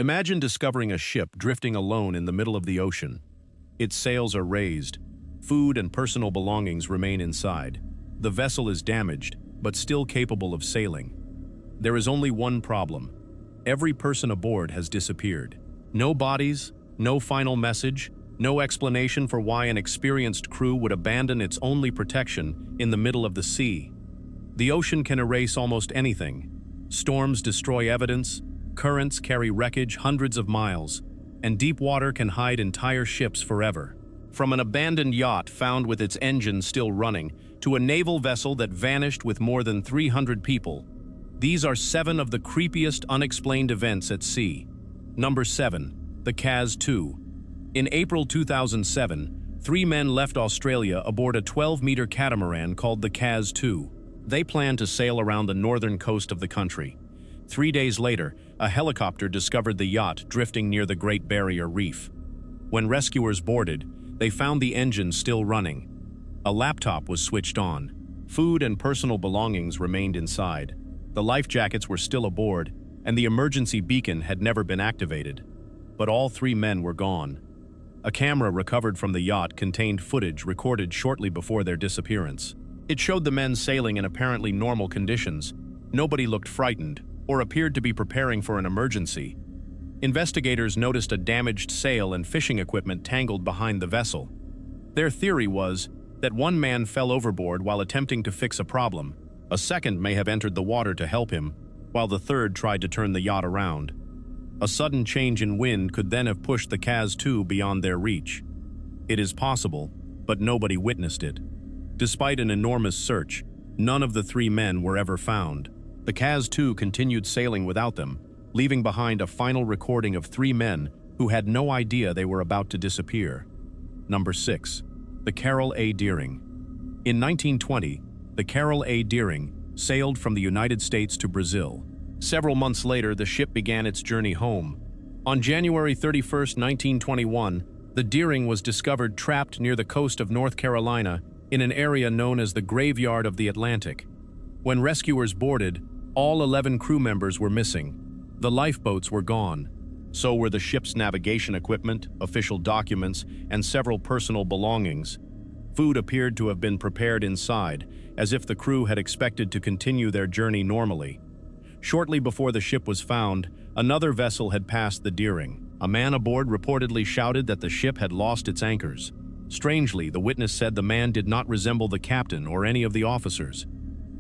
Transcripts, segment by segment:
Imagine discovering a ship drifting alone in the middle of the ocean. Its sails are raised. Food and personal belongings remain inside. The vessel is damaged, but still capable of sailing. There is only one problem. Every person aboard has disappeared. No bodies, no final message, no explanation for why an experienced crew would abandon its only protection in the middle of the sea. The ocean can erase almost anything. Storms destroy evidence, currents carry wreckage hundreds of miles, and deep water can hide entire ships forever. From an abandoned yacht found with its engine still running to a naval vessel that vanished with more than 300 people, these are 7 of the creepiest unexplained events at sea. Number 7. The Kaz II. In April 2007, 3 men left Australia aboard a 12-meter catamaran called the Kaz II. They planned to sail around the northern coast of the country. 3 days later, a helicopter discovered the yacht drifting near the Great Barrier Reef. When rescuers boarded, they found the engine still running. A laptop was switched on. Food and personal belongings remained inside. The life jackets were still aboard, and the emergency beacon had never been activated. But all 3 men were gone. A camera recovered from the yacht contained footage recorded shortly before their disappearance. It showed the men sailing in apparently normal conditions. Nobody looked frightened or appeared to be preparing for an emergency. Investigators noticed a damaged sail and fishing equipment tangled behind the vessel. Their theory was that one man fell overboard while attempting to fix a problem. A second may have entered the water to help him, while the third tried to turn the yacht around. A sudden change in wind could then have pushed the Kaz II beyond their reach. It is possible, but nobody witnessed it. Despite an enormous search, none of the 3 men were ever found. The Kaz II continued sailing without them, leaving behind a final recording of 3 men who had no idea they were about to disappear. Number 6. The Carroll A. Deering. In 1920, the Carroll A. Deering sailed from the United States to Brazil. Several months later, the ship began its journey home. On January 31, 1921, the Deering was discovered trapped near the coast of North Carolina in an area known as the Graveyard of the Atlantic. When rescuers boarded, all 11 crew members were missing. The lifeboats were gone. So were the ship's navigation equipment, official documents, and several personal belongings. Food appeared to have been prepared inside, as if the crew had expected to continue their journey normally. Shortly before the ship was found, another vessel had passed the Deering. A man aboard reportedly shouted that the ship had lost its anchors. Strangely, the witness said the man did not resemble the captain or any of the officers.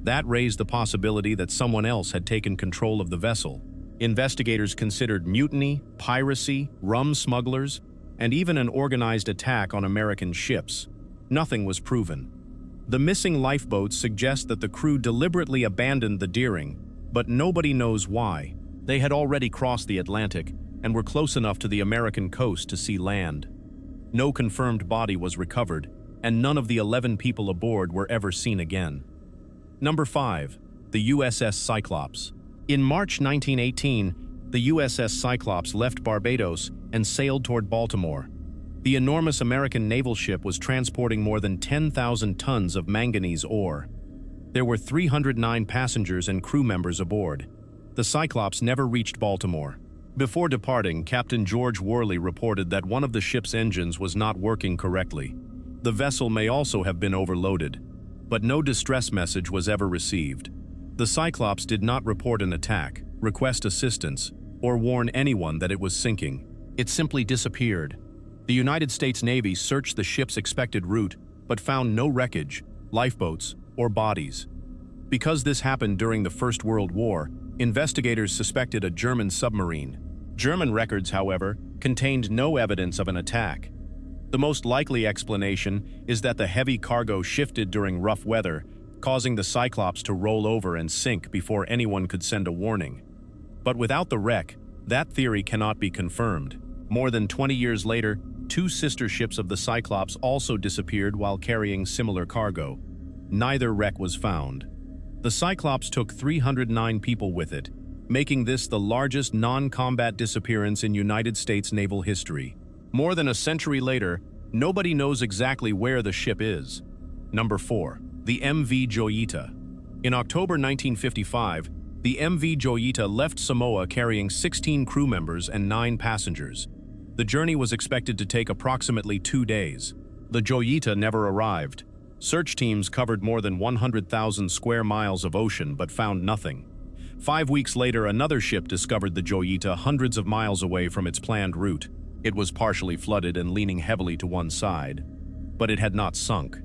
That raised the possibility that someone else had taken control of the vessel. Investigators considered mutiny, piracy, rum smugglers, and even an organized attack on American ships. Nothing was proven. The missing lifeboats suggest that the crew deliberately abandoned the Deering, but nobody knows why. They had already crossed the Atlantic and were close enough to the American coast to see land. No confirmed body was recovered, and none of the 11 people aboard were ever seen again. Number 5. The USS Cyclops. In March 1918, the USS Cyclops left Barbados and sailed toward Baltimore. The enormous American naval ship was transporting more than 10,000 tons of manganese ore. There were 309 passengers and crew members aboard. The Cyclops never reached Baltimore. Before departing, Captain George Worley reported that one of the ship's engines was not working correctly. The vessel may also have been overloaded, but no distress message was ever received. The Cyclops did not report an attack, request assistance, or warn anyone that it was sinking. It simply disappeared. The United States Navy searched the ship's expected route, but found no wreckage, lifeboats, or bodies. Because this happened during the First World War, investigators suspected a German submarine. German records, however, contained no evidence of an attack. The most likely explanation is that the heavy cargo shifted during rough weather, causing the Cyclops to roll over and sink before anyone could send a warning. But without the wreck, that theory cannot be confirmed. More than 20 years later, 2 sister ships of the Cyclops also disappeared while carrying similar cargo. Neither wreck was found. The Cyclops took 309 people with it, making this the largest non-combat disappearance in United States naval history. More than a century later, nobody knows exactly where the ship is. Number 4. The MV Joyita. In October 1955, The MV Joyita left Samoa carrying 16 crew members and 9 passengers. The journey was expected to take approximately 2 days. The Joyita never arrived. Search teams covered more than 100,000 square miles of ocean but found nothing. 5 weeks later, another ship discovered the Joyita hundreds of miles away from its planned route. It was partially flooded and leaning heavily to one side, but it had not sunk.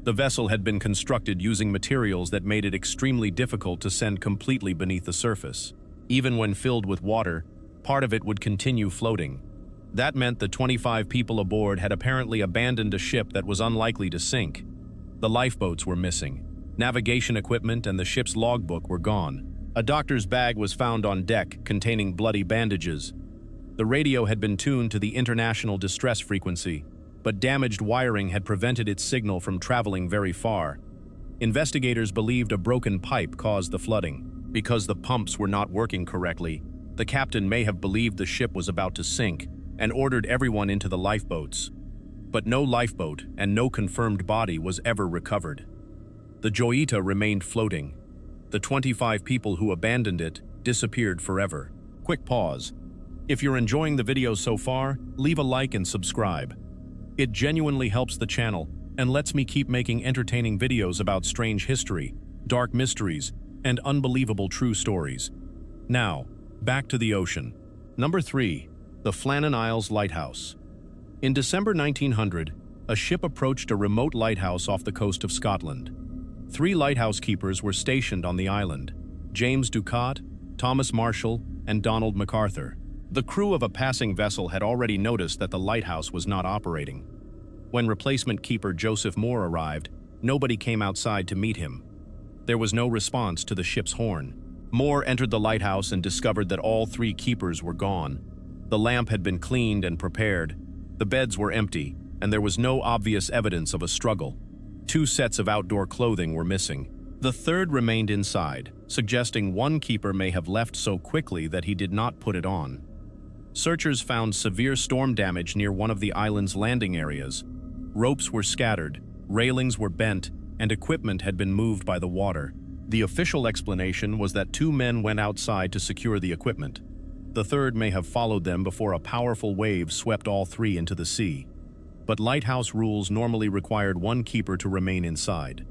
The vessel had been constructed using materials that made it extremely difficult to send completely beneath the surface. Even when filled with water, part of it would continue floating. That meant the 25 people aboard had apparently abandoned a ship that was unlikely to sink. The lifeboats were missing. Navigation equipment and the ship's logbook were gone. A doctor's bag was found on deck containing bloody bandages. The radio had been tuned to the international distress frequency, but damaged wiring had prevented its signal from traveling very far. Investigators believed a broken pipe caused the flooding. Because the pumps were not working correctly, the captain may have believed the ship was about to sink and ordered everyone into the lifeboats. But no lifeboat and no confirmed body was ever recovered. The Joyita remained floating. The 25 people who abandoned it disappeared forever. Quick pause. If you're enjoying the video so far, leave a like and subscribe. It genuinely helps the channel and lets me keep making entertaining videos about strange history, dark mysteries, and unbelievable true stories. Now, back to the ocean. Number 3. The Flannan Isles Lighthouse. In December 1900, a ship approached a remote lighthouse off the coast of Scotland. 3 lighthouse keepers were stationed on the island: James Ducat, Thomas Marshall, and Donald MacArthur. The crew of a passing vessel had already noticed that the lighthouse was not operating. When replacement keeper Joseph Moore arrived, nobody came outside to meet him. There was no response to the ship's horn. Moore entered the lighthouse and discovered that all 3 keepers were gone. The lamp had been cleaned and prepared. The beds were empty, and there was no obvious evidence of a struggle. 2 sets of outdoor clothing were missing. The third remained inside, suggesting one keeper may have left so quickly that he did not put it on. Searchers found severe storm damage near one of the island's landing areas. Ropes were scattered, railings were bent, and equipment had been moved by the water. The official explanation was that 2 men went outside to secure the equipment. The third may have followed them before a powerful wave swept all 3 into the sea. But lighthouse rules normally required one keeper to remain inside.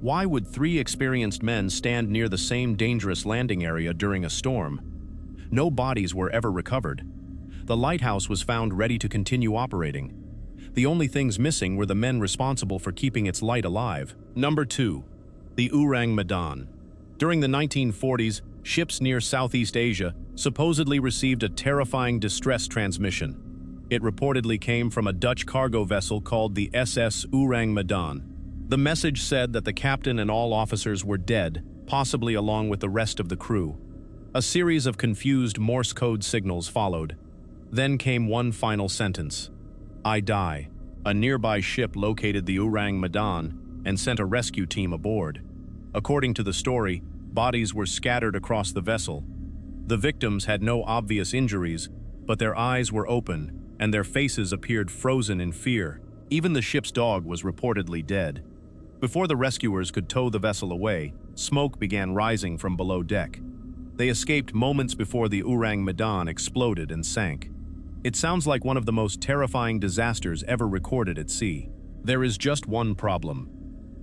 Why would 3 experienced men stand near the same dangerous landing area during a storm? No bodies were ever recovered. The lighthouse was found ready to continue operating. The only things missing were the men responsible for keeping its light alive. Number 2. The Ourang Medan. During the 1940s, ships near Southeast Asia supposedly received a terrifying distress transmission. It reportedly came from a Dutch cargo vessel called the SS Ourang Medan. The message said that the captain and all officers were dead, possibly along with the rest of the crew. A series of confused Morse code signals followed. Then came one final sentence: "I die." A nearby ship located the Ourang Medan and sent a rescue team aboard. According to the story, bodies were scattered across the vessel. The victims had no obvious injuries, but their eyes were open and their faces appeared frozen in fear. Even the ship's dog was reportedly dead. Before the rescuers could tow the vessel away, smoke began rising from below deck. They escaped moments before the Ourang Medan exploded and sank. It sounds like one of the most terrifying disasters ever recorded at sea. There is just one problem.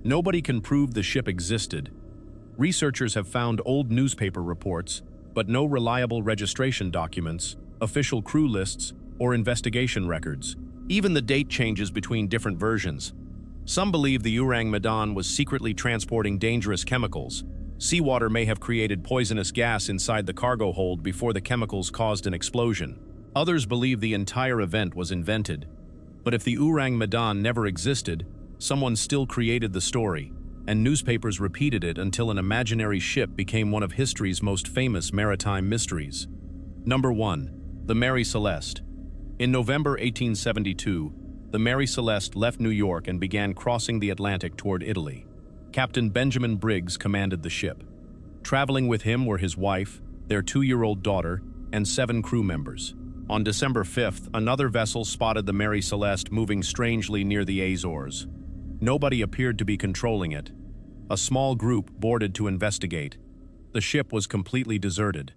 Nobody can prove the ship existed. Researchers have found old newspaper reports, but no reliable registration documents, official crew lists, or investigation records. Even the date changes between different versions. Some believe the Ourang Medan was secretly transporting dangerous chemicals. Seawater may have created poisonous gas inside the cargo hold before the chemicals caused an explosion. Others believe the entire event was invented. But if the Ourang Medan never existed, someone still created the story, and newspapers repeated it until an imaginary ship became one of history's most famous maritime mysteries. Number 1. The Mary Celeste. In November 1872, the Mary Celeste left New York and began crossing the Atlantic toward Italy. Captain Benjamin Briggs commanded the ship. Traveling with him were his wife, their 2-year-old daughter, and 7 crew members. On December 5th, another vessel spotted the Mary Celeste moving strangely near the Azores. Nobody appeared to be controlling it. A small group boarded to investigate. The ship was completely deserted.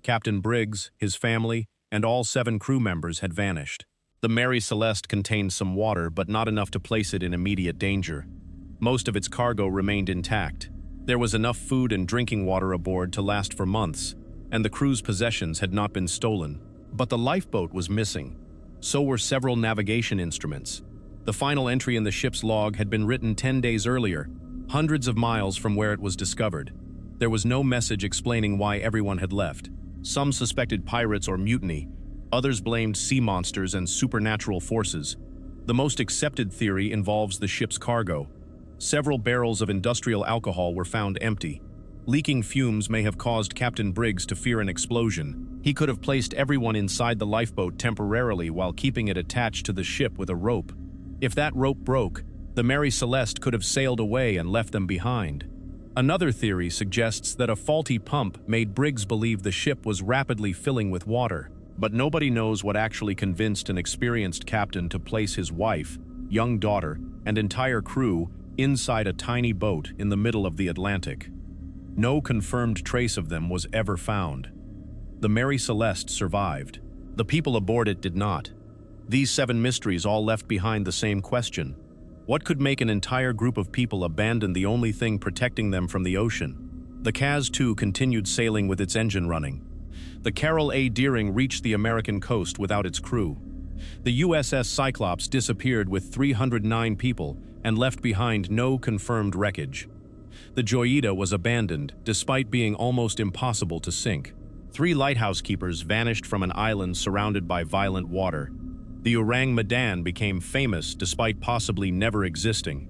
Captain Briggs, his family, and all 7 crew members had vanished. The Mary Celeste contained some water, but not enough to place it in immediate danger. Most of its cargo remained intact. There was enough food and drinking water aboard to last for months, and the crew's possessions had not been stolen. But the lifeboat was missing. So were several navigation instruments. The final entry in the ship's log had been written 10 days earlier, hundreds of miles from where it was discovered. There was no message explaining why everyone had left. Some suspected pirates or mutiny. Others blamed sea monsters and supernatural forces. The most accepted theory involves the ship's cargo. Several barrels of industrial alcohol were found empty. Leaking fumes may have caused Captain Briggs to fear an explosion. He could have placed everyone inside the lifeboat temporarily while keeping it attached to the ship with a rope. If that rope broke, the Mary Celeste could have sailed away and left them behind. Another theory suggests that a faulty pump made Briggs believe the ship was rapidly filling with water. But nobody knows what actually convinced an experienced captain to place his wife, young daughter, and entire crew inside a tiny boat in the middle of the Atlantic. No confirmed trace of them was ever found. The Mary Celeste survived. The people aboard it did not. These 7 mysteries all left behind the same question. What could make an entire group of people abandon the only thing protecting them from the ocean? The Kaz II continued sailing with its engine running. The Carroll A reached the American coast without its crew. The USS Cyclops disappeared with 309 people and left behind no confirmed wreckage. The Joyita was abandoned, despite being almost impossible to sink. 3 lighthouse keepers vanished from an island surrounded by violent water. The Ourang Medan became famous despite possibly never existing.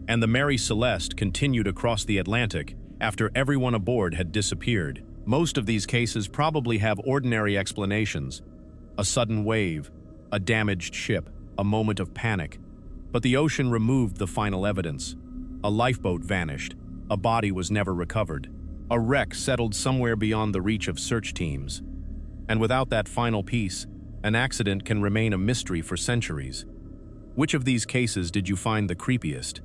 And the Mary Celeste continued across the Atlantic after everyone aboard had disappeared. Most of these cases probably have ordinary explanations. A sudden wave, a damaged ship, a moment of panic. But the ocean removed the final evidence. A lifeboat vanished. A body was never recovered. A wreck settled somewhere beyond the reach of search teams. And without that final piece, an accident can remain a mystery for centuries. Which of these cases did you find the creepiest?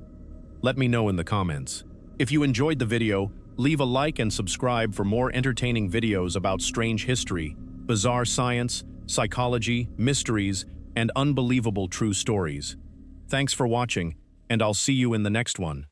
Let me know in the comments. If you enjoyed the video, leave a like and subscribe for more entertaining videos about strange history, bizarre science, psychology, mysteries, and unbelievable true stories. Thanks for watching, and I'll see you in the next one.